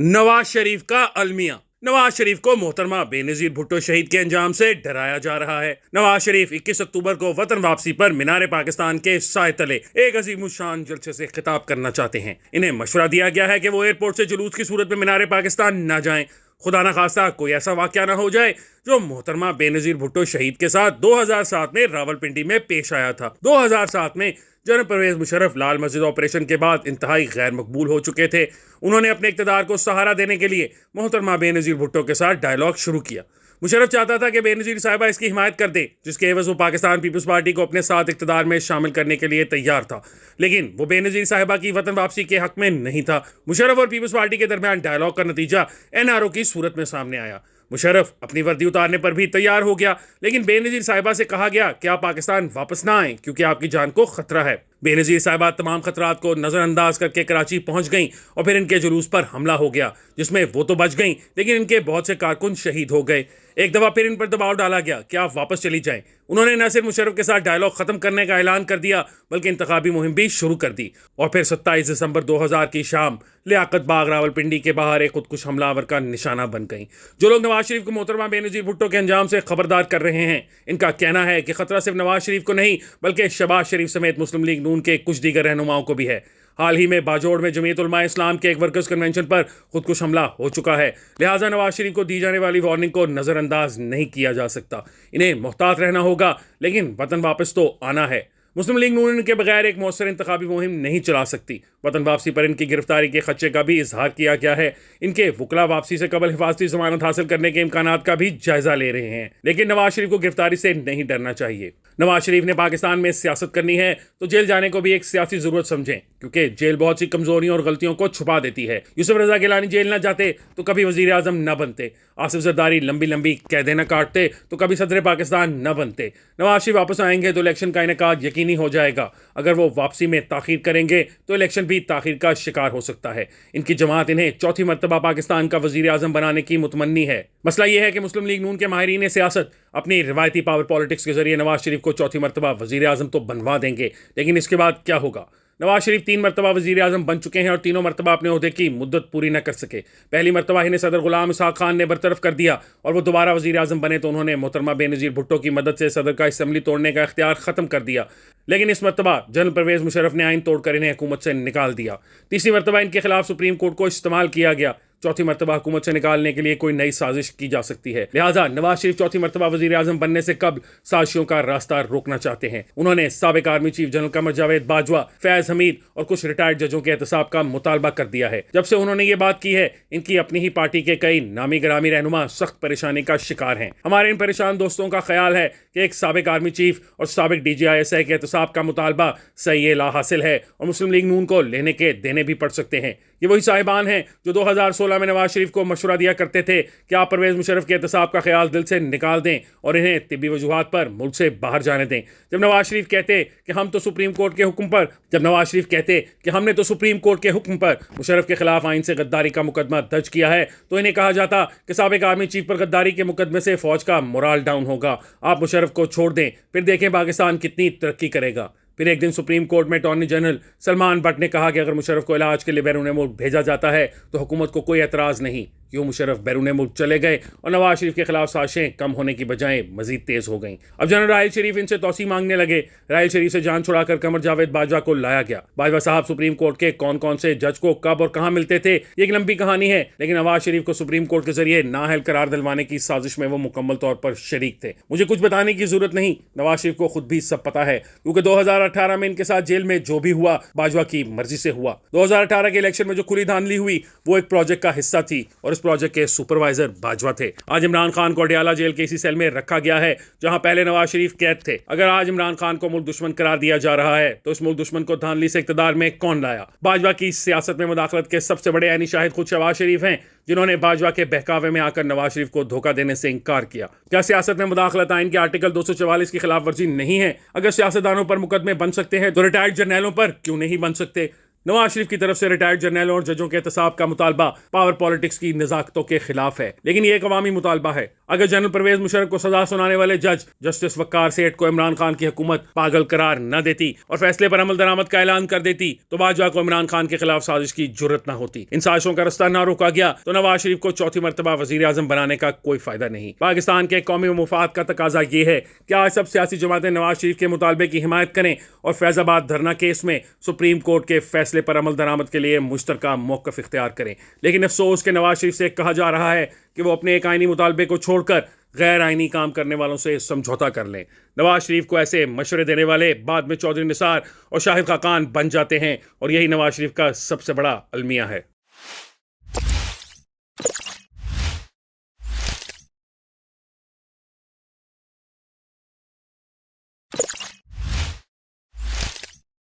नवाज शरीफ का अलमिया। नवाज शरीफ को मोहतरमा बेनजीर भुट्टो शहीद के अंजाम से डराया जा रहा है। नवाज शरीफ 21 अक्टूबर को वतन वापसी पर मीनार पाकिस्तान के साए तले एक अजीमुशान जलसे से खिताब करना चाहते हैं। इन्हें मशवरा दिया गया है कि वो एयरपोर्ट से जुलूस की सूरत में मीनार पाकिस्तान न जाएं। खुदा न खास्ता कोई ऐसा वाकया ना हो जाए जो मोहतरमा बेनजीर भुट्टो शहीद के साथ 2007 में रावलपिंडी में पेश आया था। 2007 में जनरल परवेज मुशर्रफ लाल मस्जिद ऑपरेशन के बाद इंतहाई गैर मकबूल हो चुके थे। उन्होंने अपने इक़्तिदार को सहारा देने के लिए मोहतरमा बेनजीर भुट्टो के साथ डायलॉग शुरू किया। मुशर्रफ चाहता था कि बेनजीर साहिबा इसकी हिमायत कर दे, जिसके एवज वो पाकिस्तान पीपल्स पार्टी को अपने साथ इक़्तिदार में शामिल करने के लिए तैयार था, लेकिन वो बेनजीर साहिबा की वतन वापसी के हक में नहीं था। मुशर्रफ और पीपल्स पार्टी के दरमियान डायलॉग का नतीजा NRO की सूरत में सामने आया। मुशर्रफ अपनी वर्दी उतारने पर भी तैयार हो गया, लेकिन बेनजीर साहिबा से कहा गया कि आप पाकिस्तान वापस ना आएं क्योंकि आपकी जान को खतरा है। बेनजीर साहिबा तमाम खतरात को नजरअंदाज करके कराची पहुंच गईं और फिर इनके जुलूस पर हमला हो गया, जिसमें वो तो बच गईं लेकिन इनके बहुत से कारकुन शहीद हो गए। एक दफा फिर इन पर दबाव डाला गया कि आप वापस चली जाएं। उन्होंने न सिर्फ मुशर्रफ के साथ डायलॉग खत्म करने का ऐलान कर दिया बल्कि इंतखाबी मुहिम भी शुरू कर दी और फिर 27 दिसंबर 2000 की शाम लियाकत बाग रावलपिंडी के बाहर एक खुदकुश हमलावर का निशाना बन गई। जो लोग नवाज शरीफ को मोहतरमा बेनजीर भुट्टो के अंजाम से खबरदार कर रहे हैं, इनका कहना है कि खतरा सिर्फ नवाज शरीफ को नहीं बल्कि शहबाज शरीफ समेत मुस्लिम लीग नून के कुछ दीगर रहनुमाओं को भी है। हाल ही में बाजोड़ में जमीयत उलमा इस्लाम के एक वर्कर्स कन्वेंशन पर खुदकुश हमला हो चुका है, लिहाजा नवाज शरीफ को दी जाने वाली वार्निंग को नजरअंदाज नहीं किया जा सकता। इन्हें मोहतात रहना होगा, लेकिन वतन वापस तो आना है। मुस्लिम लीग नून के बगैर एक मौसर इंतखाबी मुहिम नहीं चला सकती। वतन वापसी पर इनकी गिरफ्तारी के खदशे का भी इजहार किया गया है। इनके वकला वापसी से कबल हिफाजती जमानत हासिल करने के इम्कानात का भी जायजा ले रहे हैं, लेकिन नवाज शरीफ को गिरफ्तारी से नहीं डरना चाहिए। नवाज शरीफ ने पाकिस्तान में सियासत करनी है तो जेल जाने को भी एक सियासी जरूरत समझें, क्योंकि जेल बहुत सी कमजोरियों और गलतियों को छुपा देती है। यूसुफ रजा गिलानी जेल न जाते तो कभी वजीर आजम न बनते। आसिफ जरदारी लंबी लंबी कैदें न काटते तो कभी सदर पाकिस्तान न बनते। नवाज शरीफ वापस आएंगे तो इलेक्शन का इनेकाद यकीनी हो जाएगा। अगर वो वापसी में ताखीर करेंगे तो इलेक्शन भी ताखीर का शिकार हो सकता है। इनकी जमात इन्हें चौथी मरतबा पाकिस्तान का वजीर आजम बनाने की मुतमन्नी है। मसला यह है कि मुस्लिम लीग नून के माहिरीन सियासत अपनी रिवायती पावर पॉलिटिक्स के जरिए नवाज शरीफ को चौथी मरतबा वजीर आजम तो बनवा देंगे, लेकिन इसके बाद क्या होगा? नवाज शरीफ 3 मरतबा वजीर आजम बन चुके हैं और तीनों मरतबा अपने ओहदे की मुद्दत पूरी न कर सके। पहली मरतबा इन्हें सदर गुलाम इसहाक खान ने बरतरफ कर दिया और वो दोबारा वजीर आजम बने तो उन्होंने मोहतरमा बेनजीर भुट्टो की मदद से सदर का असम्बली तोड़ने का इख्तियार खत्म कर दिया, लेकिन इस मरतबा जनरल परवेज मुशर्रफ ने आइन तोड़कर इन्हें हुकूमत से निकाल दिया। तीसरी मरतबा इनके खिलाफ सुप्रीम कोर्ट को इस्तेमाल किया गया। चौथी मरतबा हुकूमत से निकालने के लिए कोई नई साजिश की जा सकती है, लिहाजा नवाज शरीफ चौथी मरतबा वजीर आजम बनने से कबल साजिशों का रास्ता रोकना चाहते हैं। उन्होंने साबिक army chief general Qamar Javed Bajwa, Faiz Hamid और कुछ रिटायर्ड जजों के एहतसाब का मुतालबा कर दिया है। जब से उन्होंने ये बात की है, इनकी अपनी ही पार्टी के कई नामी ग्रामी रहनुमा सख्त परेशानी का शिकार हैं। हमारे इन परेशान दोस्तों का ख्याल है कि एक साबिक आर्मी चीफ और साबिक DGISI के एहतसाब का मुतालबा सही ला हासिल है और मुस्लिम लीग नून को लेने के देने भी पड़ सकते हैं। ये वही साहिबान हैं जो 2016 में नवाज शरीफ को मशवरा दिया करते थे कि आप परवेज मुशर्रफ के एहतसाब का ख्याल दिल से निकाल दें और इन्हें तिब्बी वजूहात पर मुल्क से बाहर जाने दें। जब नवाज शरीफ कहते कि हम तो सुप्रीम कोर्ट के हुक्म पर जब नवाज शरीफ कहते कि हमने तो सुप्रीम कोर्ट के हुक्म पर मुशर्रफ के खिलाफ आइन से गद्दारी का मुकदमा दर्ज किया है, तो इन्हें कहा जाता कि साबिक आर्मी चीफ पर गद्दारी के मुकदमे से फौज का मोराल डाउन होगा, आप मुशर्रफ को छोड़ दें, फिर देखें पाकिस्तान कितनी तरक्की करेगा। फिर एक दिन सुप्रीम कोर्ट में अटॉर्नी जनरल सलमान बट ने कहा कि अगर मुशर्रफ को इलाज के लिए बैरून मुल्क भेजा जाता है तो हुकूमत को कोई एतराज़ नहीं। क्यों मुशर्रफ बैरून मुल्क चले गए और नवाज शरीफ के खिलाफ साजिशें कम होने की बजाय मजीद तेज हो गईं। अब जनरल राहिल शरीफ इनसे तौसी मांगने लगे। राहिल शरीफ से जान छुड़ाकर कमर जावेद बाजवा को लाया गया। बाजवा साहब सुप्रीम कोर्ट के कौन कौन से जज को कब और कहां मिलते थे, ये एक लंबी कहानी है, लेकिन नवाज शरीफ को सुप्रीम कोर्ट के जरिए नाअहल करार दिलवाने की साजिश में वो मुकम्मल तौर पर शरीक थे। मुझे कुछ बताने की जरूरत नहीं, नवाज शरीफ को खुद भी सब पता है, क्योंकि 2018 में इनके साथ जेल में जो भी हुआ बाजवा की मर्जी से हुआ। 2018 के इलेक्शन में जो खुली धांधली हुई वो एक प्रोजेक्ट का हिस्सा थी और इस प्रोजेक्ट के सुपरवाइजर बाजवा थे। आज इमरान खान को अडयाला जेल के इसी सेल में रखा गया है जहां पहले नवाज शरीफ कैद थे। अगर आज इमरान खान को मुल्क दुश्मन करार दिया जा रहा है तो इस मुल्क दुश्मन को धांधली से इक़्तिदार में कौन लाया? बाजवा की सियासत में मुदाखलत के सबसे बड़े ऐनी शाहिद खुद शहबाज शरीफ हैं, जिन्होंने बाजवा के बहकावे में आकर नवाज शरीफ को धोखा देने से इनकार किया। क्या सियासत में मुदाखलत आइन के आर्टिकल 244 की खिलाफ वर्जी नहीं है? अगर सियासतदानों पर मुकदमे बन सकते हैं तो रिटायर्ड जर्नैलों पर क्यों नहीं बन सकते? नवाज शरीफ की तरफ से रिटायर्ड जर्नलों और जजों के एहतसाब का मुतालबा पावर पॉलिटिक्स की नजाकतों के खिलाफ है, लेकिन ये एक अवामी मुतालबा है। अगर जनरल परवेज मुशर्रफ को सजा सुनाने वाले जज जस्टिस वक्कार सेठ को इमरान खान की हुकूमत पागल करार न देती और फैसले पर अमल दरामद का ऐलान कर देती तो बाजवा को इमरान खान के खिलाफ साजिश की जुर्रत न होती। इन साजिशों का रास्ता न रोका गया तो नवाज शरीफ को चौथी मरतबा वजीर आजम बनाने का कोई फायदा नहीं। पाकिस्तान के कौमी मुफाद का तकाजा ये है कि आज सब सियासी जमातें नवाज शरीफ के मुतालबे की हिमायत करें और फैजाबाद धरना केस में सुप्रीम कोर्ट के फैसले पर अमल दरामद के लिए मुश्तरका मौक़िफ़ इख्तियार करें। लेकिन अफसोस के नवाज शरीफ से कहा जा रहा है कि वो अपने एक आइनी मुतालबे को छोड़कर गैर आइनी काम करने वालों से समझौता कर लें। नवाज शरीफ को ऐसे मशवरे देने वाले बाद में चौधरी निसार और शाहिद खाकान बन जाते हैं और यही नवाज शरीफ का सबसे बड़ा अलमिया है।